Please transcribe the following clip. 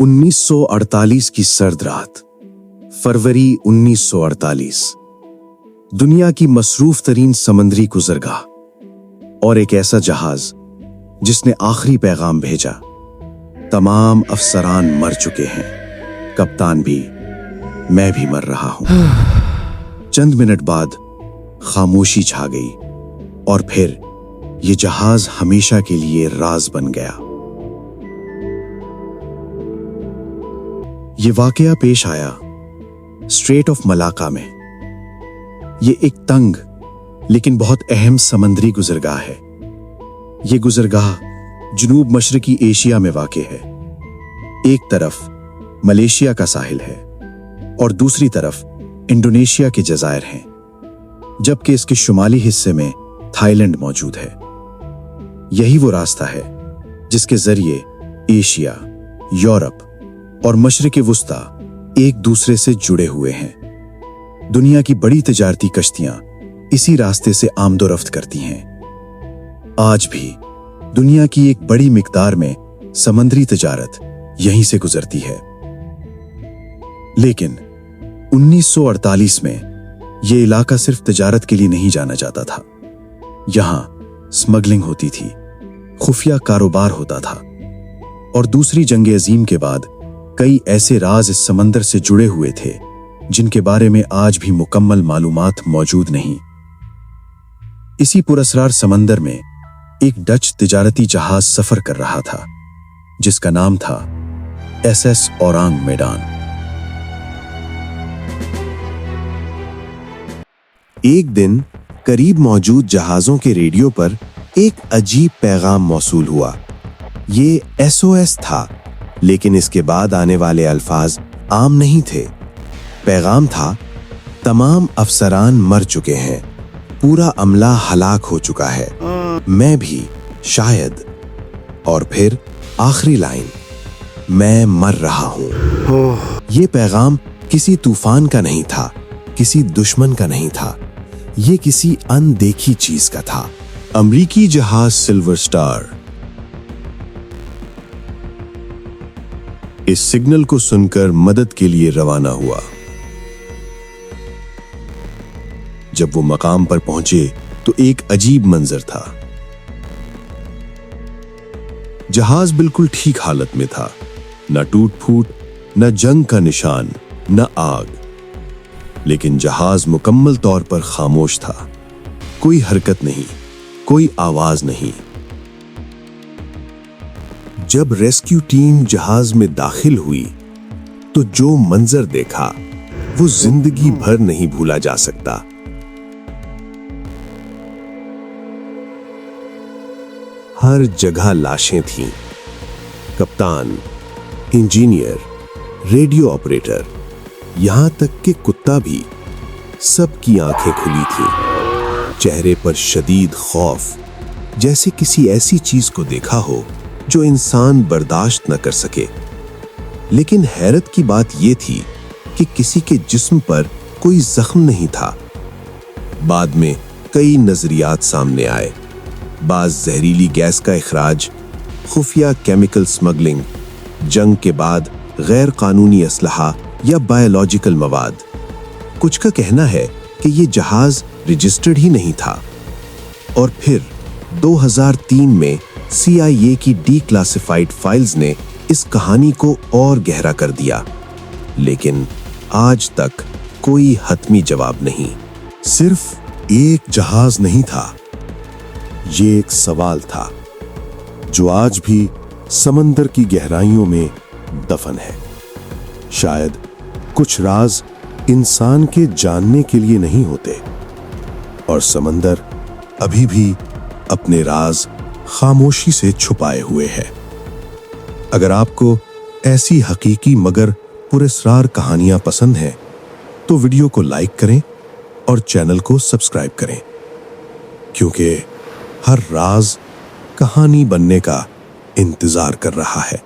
1948 की सर्द रात, फरवरी 1948। दुनिया की मसरूफ तरीन समंदरी गुज़रगाह और एक ऐसा जहाज जिसने आखिरी पैगाम भेजा। तमाम अफसरान मर चुके हैं, कप्तान भी, मैं भी मर रहा हूं। चंद मिनट बाद खामोशी छा गई और फिर ये जहाज हमेशा के लिए राज बन गया। ये वाकया पेश आया स्ट्रेट ऑफ मलाका में। ये एक तंग लेकिन बहुत अहम समंदरी गुज़रगाह है। ये गुज़रगाह जनूब मशरकी एशिया में वाक़ है। एक तरफ मलेशिया का साहिल है और दूसरी तरफ इंडोनेशिया के जज़ायर हैं, जबकि इसके शुमाली हिस्से में थाईलैंड मौजूद है। यही वो रास्ता है जिसके जरिए एशिया, यूरोप और मशरिक़ वुस्ता एक दूसरे से जुड़े हुए हैं। दुनिया की बड़ी तिजारती कश्तियां इसी रास्ते से आमदोरफ्त करती हैं। आज भी दुनिया की एक बड़ी मिकदार में समंदरी तिजारत यहीं से गुजरती है। लेकिन 1948 में यह इलाका सिर्फ तिजारत के लिए नहीं जाना जाता था। यहां स्मगलिंग होती थी, खुफिया कारोबार होता था और दूसरी जंग अजीम के बाद कई ऐसे राज इस समंदर से जुड़े हुए थे जिनके बारे में आज भी मुकम्मल मालूमात मौजूद नहीं। इसी पुरअसरार समंदर में एक डच तिजारती जहाज सफर कर रहा था जिसका नाम था SS औरांग मेडान। एक दिन करीब मौजूद जहाजों के रेडियो पर एक अजीब पैगाम मौसूल हुआ। ये SOS था, लेकिन इसके बाद आने वाले अल्फाज आम नहीं थे। पैगाम था, तमाम अफसरान मर चुके हैं, पूरा अमला हलाक हो चुका है, मैं भी शायद। और फिर आखिरी लाइन, मैं मर रहा हूं। ये पैगाम किसी तूफान का नहीं था, किसी दुश्मन का नहीं था, ये किसी अनदेखी चीज का था। अमरीकी जहाज सिल्वर स्टार इस सिग्नल को सुनकर मदद के लिए रवाना हुआ। जब वो मकाम पर पहुंचे तो एक अजीब मंजर था। जहाज बिल्कुल ठीक हालत में था, न टूट फूट, न जंग का निशान, न आग। लेकिन जहाज मुकम्मल तौर पर खामोश था। कोई हरकत नहीं, कोई आवाज नहीं। जब रेस्क्यू टीम जहाज में दाखिल हुई तो जो मंजर देखा वो जिंदगी भर नहीं भूला जा सकता। हर जगह लाशें थीं। कप्तान, इंजीनियर, रेडियो ऑपरेटर, यहां तक कि कुत्ता भी, सबकी आंखें खुली थीं। चेहरे पर शदीद खौफ, जैसे किसी ऐसी चीज को देखा हो जो इंसान बर्दाश्त न कर सके। लेकिन हैरत की बात यह थी कि किसी के जिस्म पर कोई जख्म नहीं था। बाद में कई नजरियात सामने आए। बाज जहरीली गैस का इखराज, खुफिया केमिकल स्मगलिंग, जंग के बाद गैर कानूनी असलहा या बायोलॉजिकल मवाद। कुछ का कहना है कि यह जहाज रजिस्टर्ड ही नहीं था। और फिर 2003 में CIA की डीक्लासिफाइड फाइल्स ने इस कहानी को और गहरा कर दिया। लेकिन आज तक कोई हतमी जवाब नहीं। सिर्फ एक जहाज नहीं था, ये एक सवाल था जो आज भी समंदर की गहराइयों में दफन है। शायद कुछ राज इंसान के जानने के लिए नहीं होते, और समंदर अभी भी अपने राज खामोशी से छुपाए हुए है। अगर आपको ऐसी हकीकी मगर पुरअसरार कहानियां पसंद हैं तो वीडियो को लाइक करें और चैनल को सब्सक्राइब करें, क्योंकि हर राज कहानी बनने का इंतजार कर रहा है।